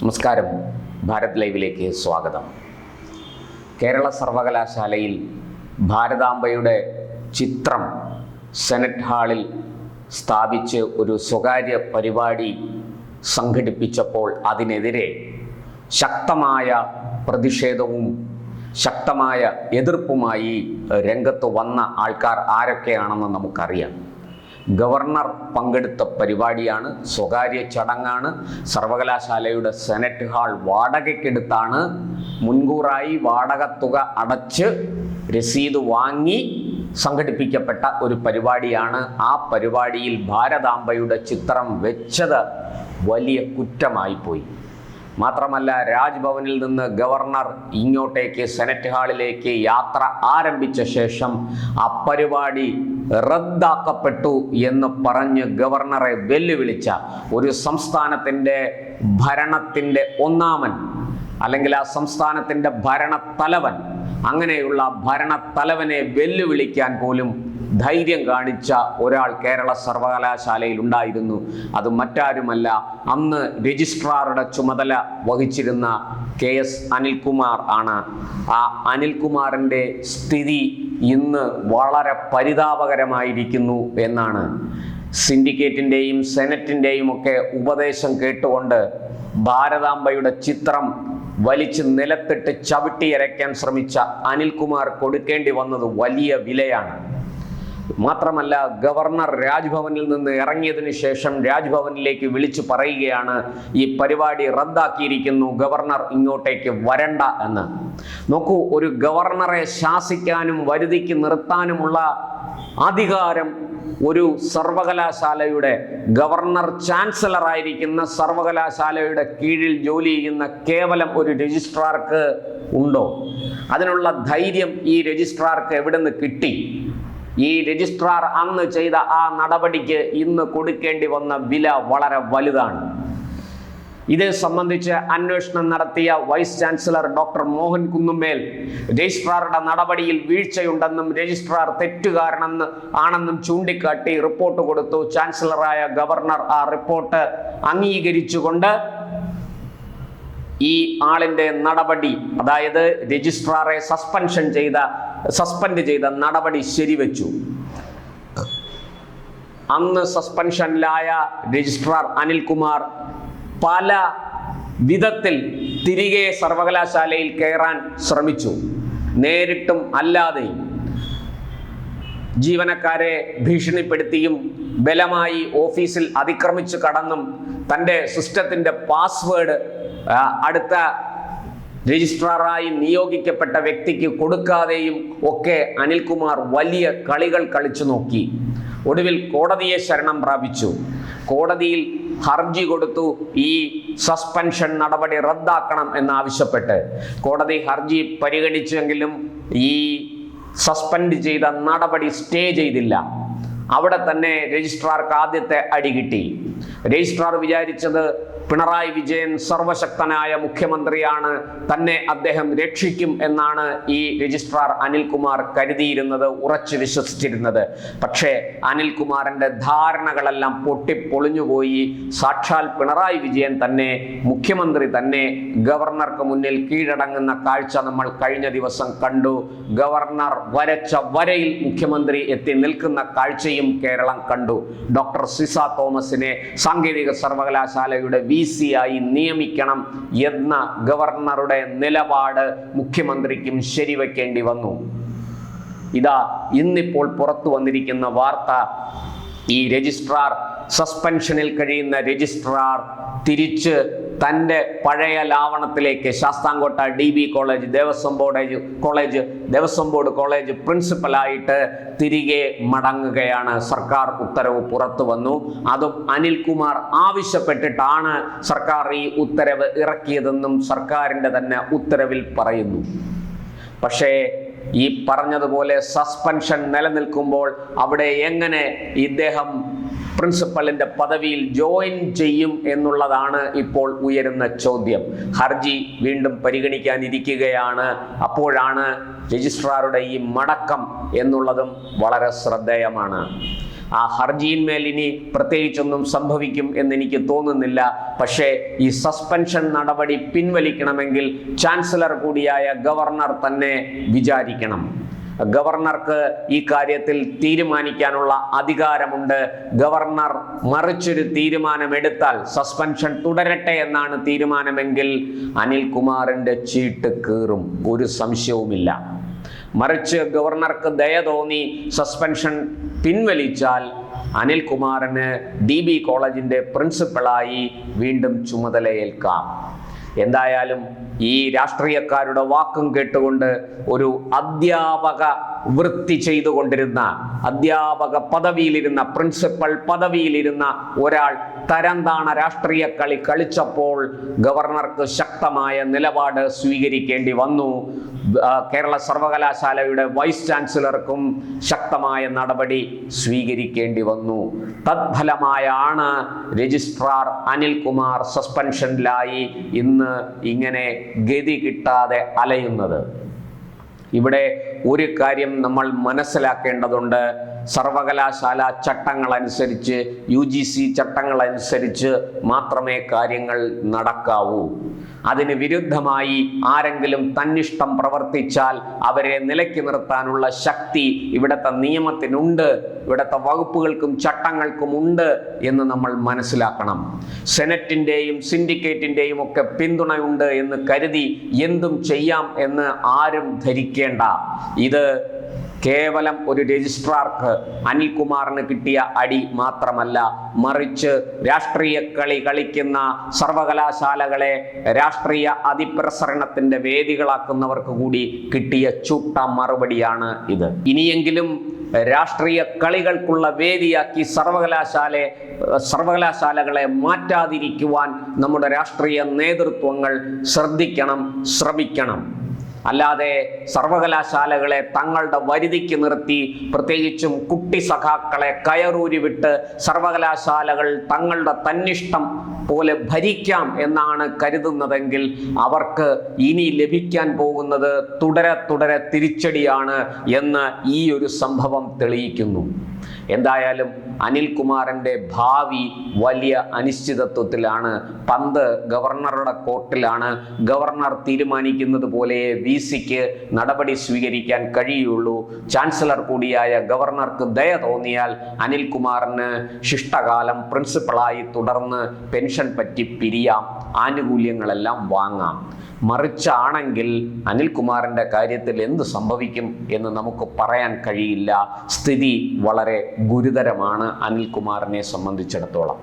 നമസ്കാരം. ഭാരത് ലൈവിലേക്ക് സ്വാഗതം. കേരള സർവകലാശാലയിൽ ഭാരതാംബയുടെ ചിത്രം സെനറ്റ് ഹാളിൽ സ്ഥാപിച്ച് ഒരു സ്വകാര്യ പരിപാടി സംഘടിപ്പിച്ചപ്പോൾ അതിനെതിരെ ശക്തമായ പ്രതിഷേധവും ശക്തമായ എതിർപ്പുമായി രംഗത്ത് വന്ന ആൾക്കാർ ആരൊക്കെയാണെന്ന് നമുക്കറിയാം. ഗവർണർ പങ്കെടുത്ത പരിപാടിയാണ്, സ്വകാര്യ ചടങ്ങാണ്. സർവകലാശാലയുടെ സെനറ്റ് ഹാൾ വാടകയ്ക്കെടുത്താണ്, മുൻകൂറായി വാടക തുക അടച്ച് രസീത് വാങ്ങി സംഘടിപ്പിക്കപ്പെട്ട ഒരു പരിപാടിയാണ്. ആ പരിപാടിയിൽ ഭാരതാംബയുടെ ചിത്രം വെച്ചത് വലിയ കുറ്റമായിപ്പോയി. മാത്രമല്ല, രാജ്ഭവനിൽ നിന്ന് ഗവർണർ ഇങ്ങോട്ടേക്ക് സെനറ്റ് ഹാളിലേക്ക് യാത്ര ആരംഭിച്ച ശേഷം ആ പരിപാടി റദ്ദാക്കപ്പെട്ടു എന്ന് പറഞ്ഞ് ഗവർണറെ വെല്ലുവിളിച്ച ഒരു സംസ്ഥാനത്തിൻ്റെ ഭരണത്തിൻ്റെ ഒന്നാമൻ, അല്ലെങ്കിൽ ആ സംസ്ഥാനത്തിൻ്റെ ഭരണത്തലവൻ, അങ്ങനെയുള്ള ഭരണത്തലവനെ വെല്ലുവിളിക്കാൻ പോലും ധൈര്യം കാണിച്ച ഒരാൾ കേരള സർവകലാശാലയിൽ ഉണ്ടായിരുന്നു. അത് മറ്റാരുമല്ല, അന്ന് രജിസ്ട്രാറുടെ ചുമതല വഹിച്ചിരുന്ന KS അനിൽകുമാർ ആണ്. ആ അനിൽകുമാറിൻ്റെ സ്ഥിതി ഇന്ന് വളരെ പരിതാപകരമായിരിക്കുന്നു എന്നാണ്. സിൻഡിക്കേറ്റിൻ്റെയും സെനറ്റിൻ്റെയും ഒക്കെ ഉപദേശം കേട്ടുകൊണ്ട് ഭാരതാംബയുടെ ചിത്രം വലിച്ച് നിലത്തിട്ട് ചവിട്ടിയരയ്ക്കാൻ ശ്രമിച്ച അനിൽകുമാർ കൊടുക്കേണ്ടി വന്നത് വലിയ വിലയാണ്. മാത്രമല്ല, ഗവർണർ രാജ്ഭവനിൽ നിന്ന് ഇറങ്ങിയതിന് ശേഷം രാജ്ഭവനിലേക്ക് വിളിച്ചു പറയുകയാണ്, ഈ പരിപാടി റദ്ദാക്കിയിരിക്കുന്നു, ഗവർണർ ഇങ്ങോട്ടേക്ക് വരണ്ട എന്ന്. നോക്കൂ, ഒരു ഗവർണറെ ശാസിക്കാനും വരുതിക്ക് നിർത്താനുമുള്ള അധികാരം ഒരു സർവകലാശാലയുടെ ഗവർണർ ചാൻസലറായിരിക്കുന്ന സർവകലാശാലയുടെ കീഴിൽ ജോലി ചെയ്യുന്ന കേവലം ഒരു രജിസ്ട്രാർക്ക് ഉണ്ടോ? അതിനുള്ള ധൈര്യം ഈ രജിസ്ട്രാർക്ക് എവിടെ നിന്ന് കിട്ടി? ഈ രജിസ്ട്രാർ അന്ന് ചെയ്ത ആ നടപടിക്ക് ഇന്ന് കൊടുക്കേണ്ടി വന്ന വില വളരെ വലുതാണ്. ഇതേ സംബന്ധിച്ച് അന്വേഷണം നടത്തിയ vice chancellor doctor Mohan Kunnummel രജിസ്ട്രാറുടെ നടപടിയിൽ വീഴ്ചയുണ്ടെന്നും രജിസ്ട്രാർ ആണെന്നും ചൂണ്ടിക്കാട്ടി റിപ്പോർട്ട് കൊടുത്തു. ചാൻസലറായ ഗവർണർ ആ റിപ്പോർട്ട് അംഗീകരിച്ചുകൊണ്ട് ഈ ആളിൻ്റെ നടപടി, അതായത് രജിസ്ട്രാറെ സസ്പെൻഡ് ചെയ്ത നടപടി ശരിവെച്ചു. അന്ന് സസ്പെൻഷനിലായ രജിസ്ട്രാർ അനിൽകുമാർ പല വിധത്തിൽ തിരികെ സർവകലാശാലയിൽ കയറാൻ ശ്രമിച്ചു. നേരിട്ടും അല്ലാതെയും ജീവനക്കാരെ ഭീഷണിപ്പെടുത്തിയും ബലമായി ഓഫീസിൽ അതിക്രമിച്ചു കടന്നും തൻ്റെ സിസ്റ്റത്തിൻ്റെ പാസ്വേഡ് അടുത്ത രജിസ്ട്രാറായി നിയോഗിക്കപ്പെട്ട വ്യക്തിക്ക് കൊടുക്കാതെയും ഒക്കെ അനിൽകുമാർ വലിയ കളികൾ കളിച്ചു നോക്കി. ഒടുവിൽ കോടതിയെ ശരണം പ്രാപിച്ചു. കോടതിയിൽ ഹർജി കൊടുത്തു, ഈ സസ്പെൻഷൻ നടപടി റദ്ദാക്കണം എന്നാവശ്യപ്പെട്ട്. കോടതി ഹർജി പരിഗണിച്ചെങ്കിലും ഈ സസ്പെൻഡ് ചെയ്ത നടപടി സ്റ്റേ ചെയ്തില്ല. അവിടെ തന്നെ രജിസ്ട്രാർക്ക് ആദ്യത്തെ അടി കിട്ടി. രജിസ്ട്രാർ വിചാരിച്ചത് പിണറായി വിജയൻ സർവശക്തനായ മുഖ്യമന്ത്രിയാണ്, തന്നെ അദ്ദേഹം രക്ഷിക്കും എന്നാണ് ഈ രജിസ്ട്രാർ അനിൽകുമാർ കരുതിയിരുന്നത്, ഉറച്ചു വിശ്വസിച്ചിരുന്നത്. പക്ഷേ അനിൽകുമാറിൻ്റെ ധാരണകളെല്ലാം പൊട്ടിപ്പൊളിഞ്ഞുപോയി. സാക്ഷാൽ പിണറായി വിജയൻ തന്നെ, മുഖ്യമന്ത്രി തന്നെ ഗവർണർക്ക് മുന്നിൽ കീഴടങ്ങുന്ന കാഴ്ച നമ്മൾ കഴിഞ്ഞ ദിവസം കണ്ടു. ഗവർണർ വരച്ച വരയിൽ മുഖ്യമന്ത്രി എത്തി നിൽക്കുന്ന കാഴ്ചയും കേരളം കണ്ടു. ഡോക്ടർ സിസ തോമസിനെ സാങ്കേതിക സർവകലാശാലയുടെ VC ആയി നിയമിക്കണം എന്ന ഗവർണറുടെ നിലപാട് മുഖ്യമന്ത്രിക്കും ശരിവെക്കേണ്ടി വന്നു. ഇതാ ഇന്നിപ്പോൾ പുറത്തു വന്നിരിക്കുന്ന വാർത്ത, ഈ രജിസ്ട്രാർ, സസ്പെൻഷനിൽ കഴിയുന്ന രജിസ്ട്രാർ തിരിച്ച് തൻ്റെ പഴയ ലാവണത്തിലേക്ക് Sasthamkotta DB college Devaswom board college പ്രിൻസിപ്പലായിട്ട് തിരികെ മടങ്ങുകയാണ്. സർക്കാർ ഉത്തരവ് പുറത്തു വന്നു. അതും അനിൽകുമാർ ആവശ്യപ്പെട്ടിട്ടാണ് സർക്കാർ ഈ ഉത്തരവ് ഇറക്കിയതെന്നും സർക്കാരിൻ്റെ തന്നെ ഉത്തരവിൽ പറയുന്നു. പക്ഷേ ഈ പറഞ്ഞതുപോലെ സസ്പെൻഷൻ നിലനിൽക്കുമ്പോൾ അവിടെ എങ്ങനെ ഇദ്ദേഹം പ്രിൻസിപ്പലിൻ്റെ പദവിയിൽ ജോയിൻ ചെയ്യും എന്നുള്ളതാണ് ഇപ്പോൾ ഉയരുന്ന ചോദ്യം. ഹർജി വീണ്ടും പരിഗണിക്കാനിരിക്കുകയാണ്. അപ്പോഴാണ് രജിസ്ട്രാറുടെ ഈ മടക്കം എന്നുള്ളതും വളരെ ശ്രദ്ധേയമാണ്. ആ ഹർജിയിന്മേൽ ഇനി പ്രത്യേകിച്ചൊന്നും സംഭവിക്കും എന്നെനിക്ക് തോന്നുന്നില്ല. പക്ഷേ ഈ സസ്പെൻഷൻ നടപടി പിൻവലിക്കണമെങ്കിൽ ചാൻസലർ കൂടിയായ ഗവർണർ തന്നെ വിചാരിക്കണം. ഗവർണർക്ക് ഈ കാര്യത്തിൽ തീരുമാനിക്കാനുള്ള അധികാരമുണ്ട്. ഗവർണർ മറിച്ചൊരു തീരുമാനമെടുത്താൽ, സസ്പെൻഷൻ തുടരട്ടെ എന്നാണ് തീരുമാനമെങ്കിൽ അനിൽകുമാറിന്റെ ചീട്ട് കീറും, ഒരു സംശയവുമില്ല. മറിച്ച് ഗവർണർക്ക് ദയ തോന്നി സസ്പെൻഷൻ പിൻവലിച്ചാൽ അനിൽകുമാറിന് DB കോളേജിന്റെ പ്രിൻസിപ്പളായി വീണ്ടും ചുമതലയേൽക്കാം. എന്തായാലും ഈ രാഷ്ട്രീയക്കാരുടെ വാക്കും കേട്ടുകൊണ്ട് ഒരു അധ്യാപക വൃത്തി ചെയ്തുകൊണ്ടിരുന്ന, അധ്യാപക പദവിയിലിരുന്ന, പ്രിൻസിപ്പൽ പദവിയിലിരുന്ന ഒരാൾ തരംതാണ രാഷ്ട്രീയ കളി കളിച്ചപ്പോൾ ഗവർണർക്ക് ശക്തമായ നിലപാട് സ്വീകരിക്കേണ്ടി വന്നു. കേരള സർവകലാശാലയുടെ വൈസ് ചാൻസലർക്കും ശക്തമായ നടപടി സ്വീകരിക്കേണ്ടി വന്നു. തത്ഫലമായാണ് രജിസ്ട്രാർ അനിൽകുമാർ സസ്പെൻഷനിലായി ഇന്ന് ഇങ്ങനെ ഗതി കിട്ടാതെ അലയുന്നത്. ഇവിടെ ഒരു കാര്യം നമ്മൾ മനസ്സിലാക്കേണ്ടതുണ്ട്. സർവകലാശാല ചട്ടങ്ങളനുസരിച്ച്, UGC ചട്ടങ്ങളനുസരിച്ച് മാത്രമേ കാര്യങ്ങൾ നടക്കാവൂ. അതിന് വിരുദ്ധമായി ആരെങ്കിലും തന്നിഷ്ടം പ്രവർത്തിച്ചാൽ അവരെ നിലയ്ക്ക് നിർത്താനുള്ള ശക്തി ഇവിടുത്തെ നിയമത്തിനുണ്ട്, ഇവിടുത്തെ വകുപ്പുകൾക്കും ചട്ടങ്ങൾക്കും ഉണ്ട് എന്ന് നമ്മൾ മനസ്സിലാക്കണം. സെനറ്റിൻ്റെയും സിൻഡിക്കേറ്റിൻ്റെയും ഒക്കെ പിന്തുണയുണ്ട് എന്ന് കരുതി എന്തും ചെയ്യാം എന്ന് ആരും ധരിക്കേണ്ട. ഇത് കേവലം ഒരു രജിസ്ട്രാർക്ക് അനിൽകുമാറിന് കിട്ടിയ അടി മാത്രമല്ല, മറിച്ച് രാഷ്ട്രീയ കളി കളിക്കുന്ന സർവകലാശാലകളെ രാഷ്ട്രീയ അതിപ്രസരണത്തിന്റെ വേദികളാക്കുന്നവർക്ക് കൂടി കിട്ടിയ ചുട്ട മറുപടിയാണ് ഇത്. ഇനിയെങ്കിലും രാഷ്ട്രീയ കളികൾക്കുള്ള വേദിയാക്കി സർവകലാശാലകളെ മാറ്റാതിരിക്കുവാൻ നമ്മുടെ രാഷ്ട്രീയ നേതൃത്വങ്ങൾ ശ്രദ്ധിക്കണം, ശ്രമിക്കണം. അല്ലാതെ സർവകലാശാലകളെ തങ്ങളുടെ വരുതിക്ക് നിർത്തി, പ്രത്യേകിച്ചും കുട്ടി സഖാക്കളെ കയറൂരി വിട്ട് സർവകലാശാലകൾ തങ്ങളുടെ തന്നിഷ്ടം പോലെ ഭരിക്കാം എന്നാണ് കരുതുന്നതെങ്കിൽ അവർക്ക് ഇനി ലഭിക്കാൻ പോകുന്നത് തുടരെ തിരിച്ചടിയാണ് എന്ന് ഈ ഒരു സംഭവം തെളിയിക്കുന്നു. എന്തായാലും അനിൽകുമാറിന്റെ ഭാവി വലിയ അനിശ്ചിതത്വത്തിലാണ്. പന്ത് ഗവർണറുടെ കോർട്ടിലാണ്. ഗവർണർ തീരുമാനിക്കുന്നത് പോലെ VCക്ക് നടപടി സ്വീകരിക്കാൻ കഴിയുള്ളൂ. ചാൻസലർ കൂടിയായ ഗവർണർക്ക് ദയ തോന്നിയാൽ അനിൽകുമാറിന് ശിഷ്ടകാലം പ്രിൻസിപ്പളായി തുടർന്ന് പെൻഷൻ പറ്റി പിരിയാം, ആനുകൂല്യങ്ങളെല്ലാം വാങ്ങാം. മറിച്ചാണെങ്കിൽ അനിൽകുമാറിന്റെ കാര്യത്തിൽ എന്ത് സംഭവിക്കും എന്ന് നമുക്ക് പറയാൻ കഴിയില്ല. സ്ഥിതി വളരെ ഗുരുതരമാണ് അനിൽകുമാറിനെ സംബന്ധിച്ചിടത്തോളം.